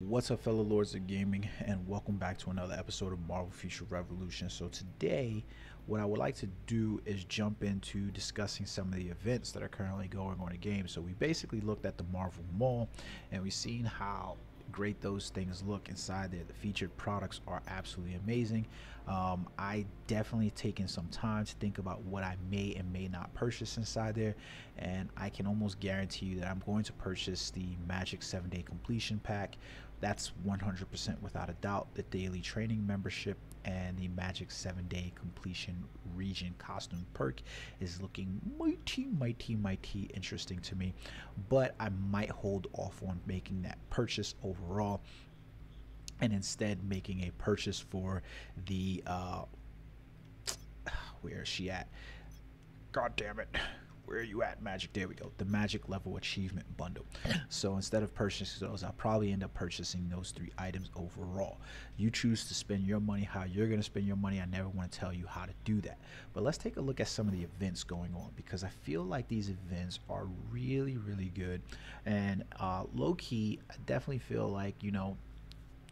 What's up, fellow lords of gaming, and welcome back to another episode of Marvel Future Revolution. So today, what I would like to do is jump into discussing some of the events that are currently going on in the game. So we basically looked at the Marvel Mall, and we've seen how great those things look inside there. The featured products are absolutely amazing. I definitely taken some time to think about what I may and may not purchase inside there, and I can almost guarantee you that I'm going to purchase the Magik 7-day completion pack. That's 100% without a doubt. The daily training membership and the Magik 7-day completion region costume perk is looking mighty interesting to me, but I might hold off on making that purchase overall and instead making a purchase for the where is she at? God damn it. Where are you at, Magik? There we go. The Magik level achievement bundle. So instead of purchasing those, I'll probably end up purchasing those 3 items overall. You choose to spend your money how you're going to spend your money. I never want to tell you how to do that. But let's take a look at some of the events going on, because I feel like these events are really good. And low-key, I definitely feel like,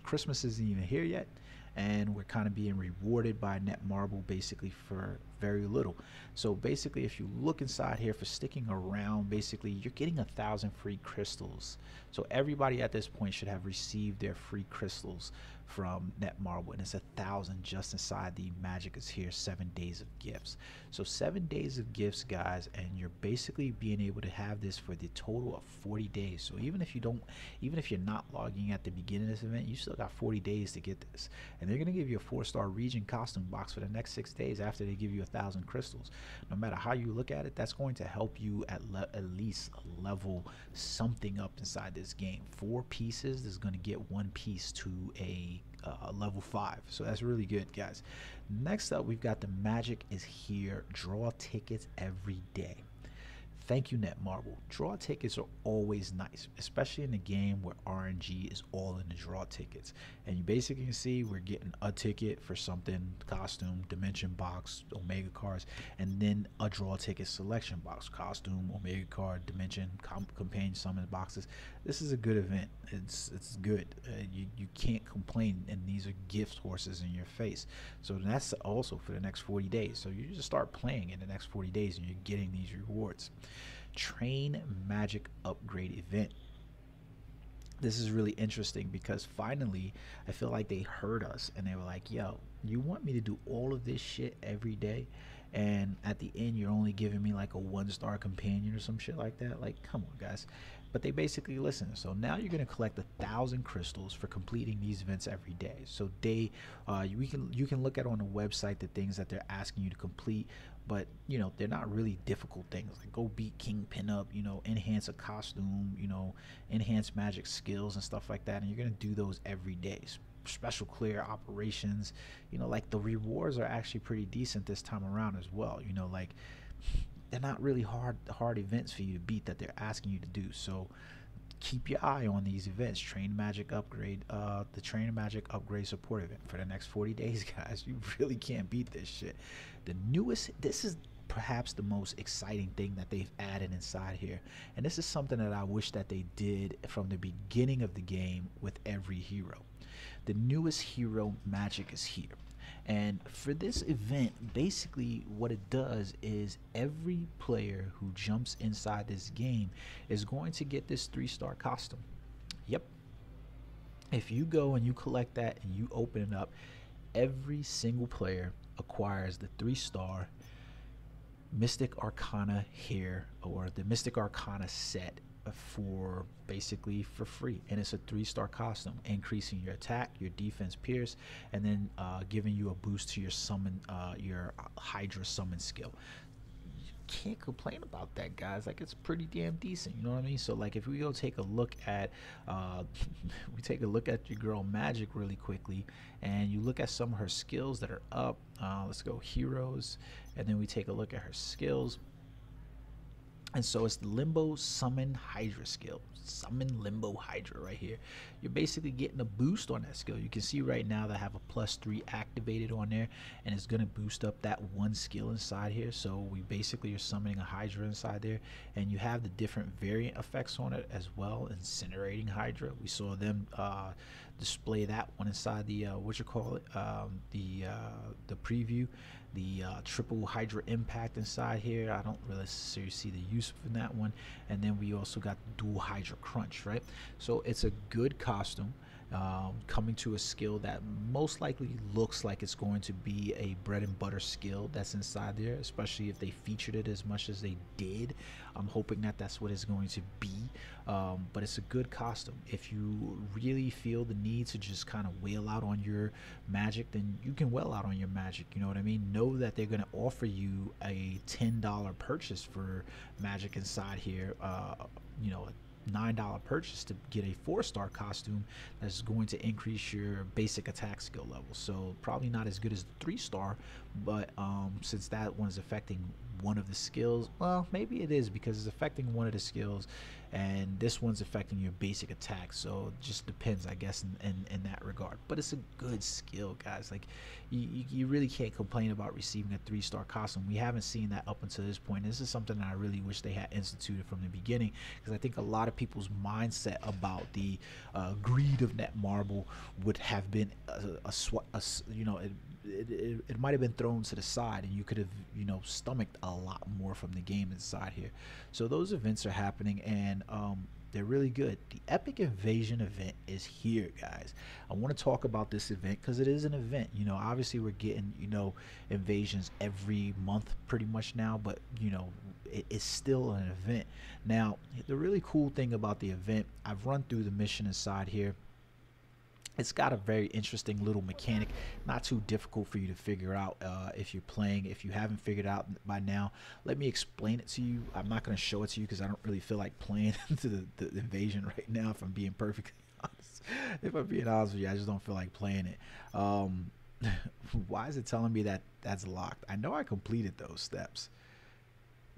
Christmas isn't even here yet, and we're kind of being rewarded by Netmarble basically for very little. So basically, if you look inside here for sticking around, basically you're getting 1,000 free crystals. So everybody at this point should have received their free crystals from Netmarble, and it's 1,000 just inside the Magik is Here 7 days of gifts. So 7 days of gifts, guys, and you're basically being able to have this for the total of 40 days. So even if you're not logging at the beginning of this event, you still got 40 days to get this. And they're going to give you a 4-star region costume box for the next 6 days after they give you 1,000 crystals. No matter how you look at it, that's going to help you at least level something up inside this game. 4 pieces is going to get 1 piece to a level 5. So that's really good, guys. Next up, we've got the Magik is Here draw tickets every day. Thank you, Netmarble. Draw tickets are always nice, especially in a game where RNG is all in the draw tickets. And you basically can see we're getting a ticket for something, costume, dimension box, Omega cards, and then a draw ticket selection box, costume, Omega card, dimension, companion summon boxes. This is a good event. It's good. You can't complain, and these are gift horses in your face. So that's also for the next 40 days. So you just start playing in the next 40 days and you're getting these rewards. Train Magik upgrade event. This is really interesting because finally I feel like they heard us and they were like, yo, you want me to do all of this shit every day, and at the end you're only giving me like a 1-star companion or some shit like that? Like, come on, guys. But they basically listen. So now you're going to collect 1,000 crystals for completing these events every day. So you can look at on the website the things that they're asking you to complete, but they're not really difficult things. Like go beat Kingpin up, enhance a costume, enhance magic skills and stuff like that, and you're going to do those every day. Special clear operations, like the rewards are actually pretty decent this time around as well. Like they're not really hard events for you to beat that they're asking you to do. So keep your eye on these events. Train Magik upgrade, the Train Magik upgrade support event for the next 40 days, guys. You really can't beat this shit. This is perhaps the most exciting thing that they've added inside here, and this is something that I wish that they did from the beginning of the game with every hero. The newest hero, Magik is Here. And for this event, basically what it does is every player who jumps inside this game is going to get this 3-star costume. Yep. If you go and you collect that and you open it up, every single player acquires the 3-star Mystic Arcana Hair, or the Mystic Arcana set, for basically for free, and it's a 3-star costume, increasing your attack, your defense, pierce, and then giving you a boost to your summon, your Hydra summon skill. You can't complain about that, guys. Like, it's pretty damn decent, you know what I mean? So like if we go take a look at we take a look at your girl Magik really quickly, and you look at some of her skills that are up. Let's go heroes, and then we take a look at her skills. And so it's the Limbo Summon Hydra skill. Summon Limbo Hydra right here. You're basically getting a boost on that skill. You can see right now that I have a +3 activated on there, and it's going to boost up that one skill inside here. So we basically are summoning a Hydra inside there, and you have the different variant effects on it as well. Incinerating Hydra. We saw them display that one inside the the preview. The triple Hydra impact inside here. I don't really see the use in that one. And then we also got dual Hydra crunch, right? So it's a good costume coming to a skill that most likely looks like it's going to be a bread and butter skill that's inside there, especially if they featured it as much as they did. I'm hoping that that's what it's going to be. But it's a good costume. If you really feel the need to just kind of wail out on your Magik, then you can wail out on your Magik. You know what I mean? Know that they're going to offer you a $10 purchase for Magik inside here. You know, a $9 purchase to get a 4-star costume that's going to increase your basic attack skill level. So probably not as good as the 3-star, but since that one is affecting one of the skills, well, maybe it is, because it's affecting one of the skills, and this one's affecting your basic attack. So it just depends, I guess, in that regard. But it's a good skill, guys. Like you really can't complain about receiving a 3-star costume. We haven't seen that up until this point. This is something that I really wish they had instituted from the beginning, because I think a lot of people's mindset about the greed of Netmarble would have been you know, it might have been thrown to the side, and you could have, you know, stomached a lot more from the game inside here. So those events are happening, and they're really good. The Epic Invasion event is here, guys. I want to talk about this event because it is an event. You know, obviously we're getting, you know, invasions every month pretty much now, but you know, it's still an event. Now, the really cool thing about the event, I've run through the mission inside here. It's got a very interesting little mechanic, not too difficult for you to figure out if you're playing. If you haven't figured out by now, let me explain it to you. I'm not going to show it to you because I don't really feel like playing into the invasion right now, if I'm being perfectly honest. If I'm being honest with you, I just don't feel like playing it. Why is it telling me that that's locked? I know I completed those steps.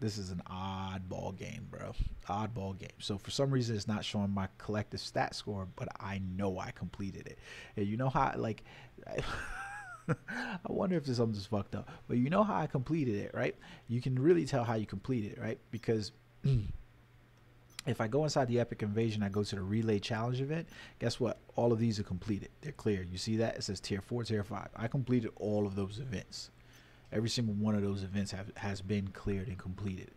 This is an oddball game, bro. Oddball game. So for some reason, it's not showing my collective stat score, but I know I completed it. And you know how, like, I wonder if there's something just fucked up. But you know how I completed it, right? You can really tell how you completed it, right? Because if I go inside the Epic Invasion, I go to the Relay Challenge event, guess what? All of these are completed. They're clear. You see that? It says Tier 4, Tier 5. I completed all of those events. Every single one of those events has been cleared and completed.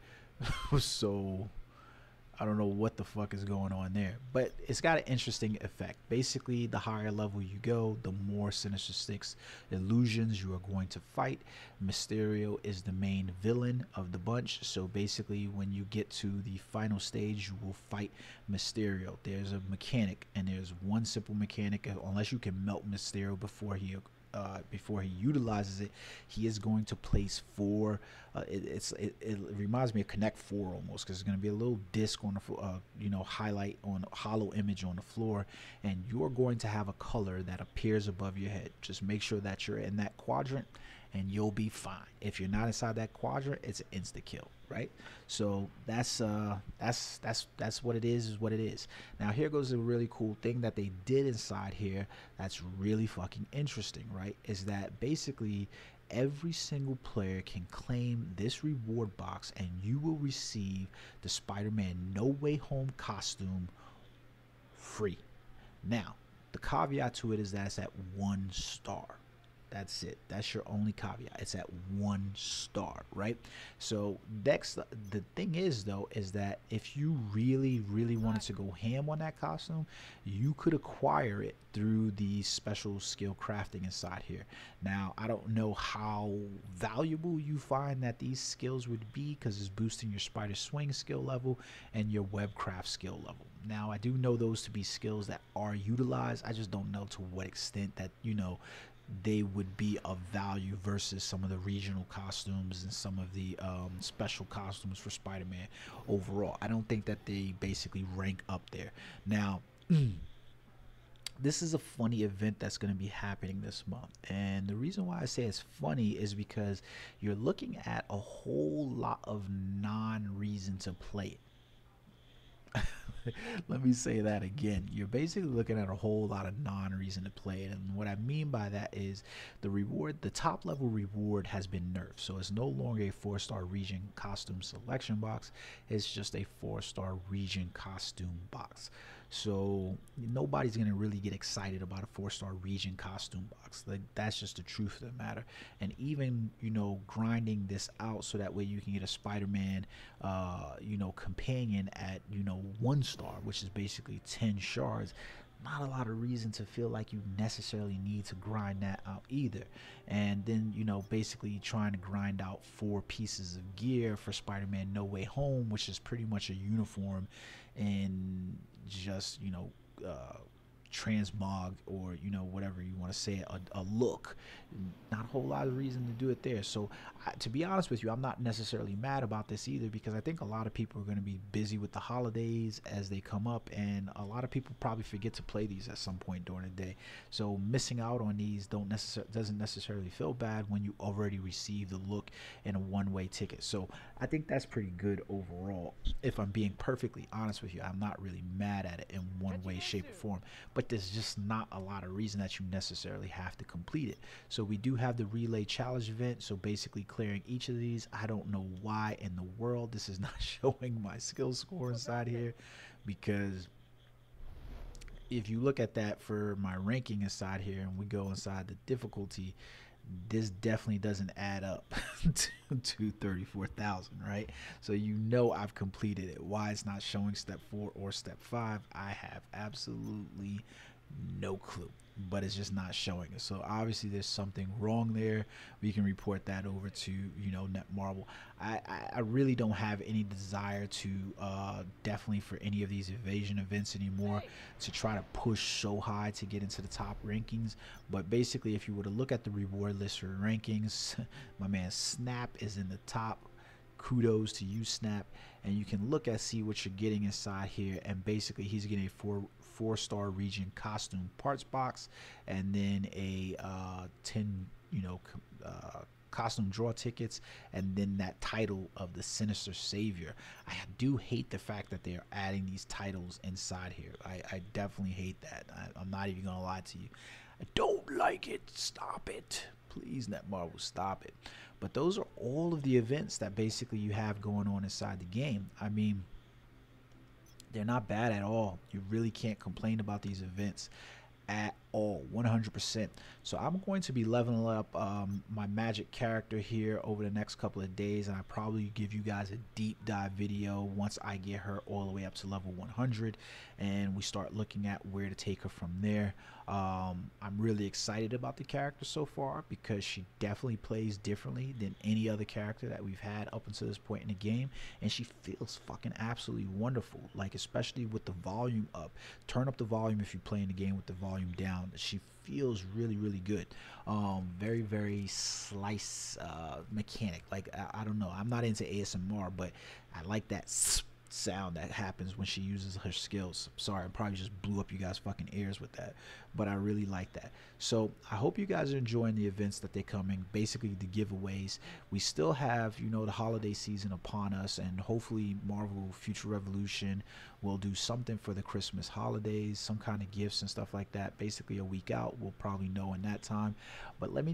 So I don't know what the fuck is going on there, but it's got an interesting effect. Basically, the higher level you go, the more Sinister Six illusions you are going to fight. Mysterio is the main villain of the bunch, so basically when you get to the final stage, you will fight Mysterio. There's a mechanic, and there's one simple mechanic. Unless you can melt Mysterio before he utilizes it, he is going to place 4. It reminds me of Connect 4 almost, because it's going to be a little disc on the you know, highlight on hollow image on the floor, and you're going to have a color that appears above your head. Just make sure that you're in that quadrant, and you'll be fine. If you're not inside that quadrant, it's an insta kill, right? So that's what it is what it is. Now here goes a really cool thing that they did inside here that's really fucking interesting, right? Is that basically every single player can claim this reward box, and you will receive the Spider-Man No Way Home costume free. Now the caveat to it is that it's at 1 star. That's it. That's your only caveat. It's at 1 star, right? So next, the thing is though, is that if you really wanted to go ham on that costume, you could acquire it through the special skill crafting inside here. Now, I don't know how valuable you find that these skills would be, because it's boosting your spider swing skill level and your webcraft skill level. Now, I do know those to be skills that are utilized. I just don't know to what extent that, you know, they would be of value versus some of the regional costumes and some of the special costumes for Spider-Man overall. I don't think that they basically rank up there. Now, this is a funny event that's going to be happening this month. And the reason why I say it's funny is because you're looking at a whole lot of non-reason to play it. Let me say that again. You're basically looking at a whole lot of non-reason to play it. And what I mean by that is the top level reward has been nerfed. So it's no longer a 4-star region costume selection box. It's just a 4-star region costume box. So nobody's going to really get excited about a 4-star region costume box. Like, that's just the truth of the matter. And even, grinding this out so that way you can get a Spider-Man, companion at, 1 star, which is basically 10 shards. Not a lot of reason to feel like you necessarily need to grind that out either. And then, basically trying to grind out 4 pieces of gear for Spider-Man No Way Home, which is pretty much a uniform and just, transmog, or whatever you want to say, a look. Not a whole lot of reason to do it there. So to be honest with you, I'm not necessarily mad about this either, because I think a lot of people are going to be busy with the holidays as they come up, and a lot of people probably forget to play these at some point during the day. So missing out on these doesn't necessarily feel bad when you already received the look in a one-way ticket. So I think that's pretty good overall. If I'm being perfectly honest with you, I'm not really mad at it in one way, shape, or form. But there's just not a lot of reason that you necessarily have to complete it. So we do have the relay challenge event. So basically clearing each of these. I don't know why in the world this is not showing my skill score inside here, because if you look at that for my ranking inside here and we go inside the difficulty, this definitely doesn't add up to 34,000, right? So I've completed it. Why it's not showing step 4 or step 5, I have absolutely no clue, but it's just not showing it. So obviously there's something wrong there. We can report that over to Netmarble. I really don't have any desire to definitely for any of these evasion events anymore to try to push so high to get into the top rankings. But basically, if you were to look at the reward list for rankings, my man Snap is in the top. Kudos to you, Snap. And you can see what you're getting inside here, and basically he's getting a 4-star region costume parts box, and then a 10 costume draw tickets, and then that title of the Sinister Savior. I do hate the fact that they're adding these titles inside here. I definitely hate that. I'm not even gonna lie to you. I don't like it. Stop it, please, Netmarble, stop it. But those are all of the events that basically you have going on inside the game. I mean, they're not bad at all. You really can't complain about these events at all, 100%. So I'm going to be leveling up my Magik character here over the next couple of days, and I probably give you guys a deep dive video once I get her all the way up to level 100 and we start looking at where to take her from there. I'm really excited about the character so far, because she definitely plays differently than any other character that we've had up until this point in the game, and she feels fucking absolutely wonderful. Like, especially with the volume up. Turn up the volume if you're playing the game with the volume down. She feels really, really good. Very, very slice mechanic. Like, I don't know, I'm not into ASMR, but I like that sound that happens when she uses her skills. Sorry, I probably just blew up you guys fucking ears with that, but I really like that. So I hope you guys are enjoying the events that they're coming, basically the giveaways. We still have the holiday season upon us, and hopefully Marvel Future Revolution will do something for the Christmas holidays, some kind of gifts and stuff like that. Basically a week out, we'll probably know in that time. But let me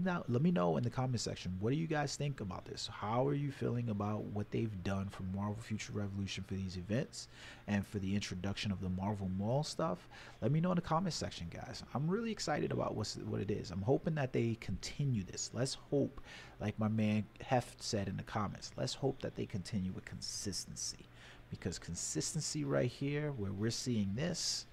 know in the comment section, what do you guys think about this? How are you feeling about what they've done for Marvel Future Revolution for these events and for the introduction of the Marvel Mall stuff? Let me know in the comment section, guys. I'm really excited about what it is. I'm hoping that they continue this. Let's hope, like my man Heft said in the comments, let's hope that they continue with consistency, because consistency right here where we're seeing this,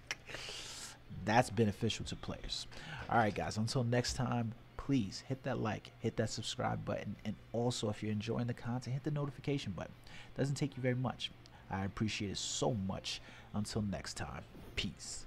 that's beneficial to players. All right, guys, until next time, please hit that like, hit that subscribe button, and also if you're enjoying the content, hit the notification button. Doesn't take you very much. I appreciate it so much. Until next time, peace.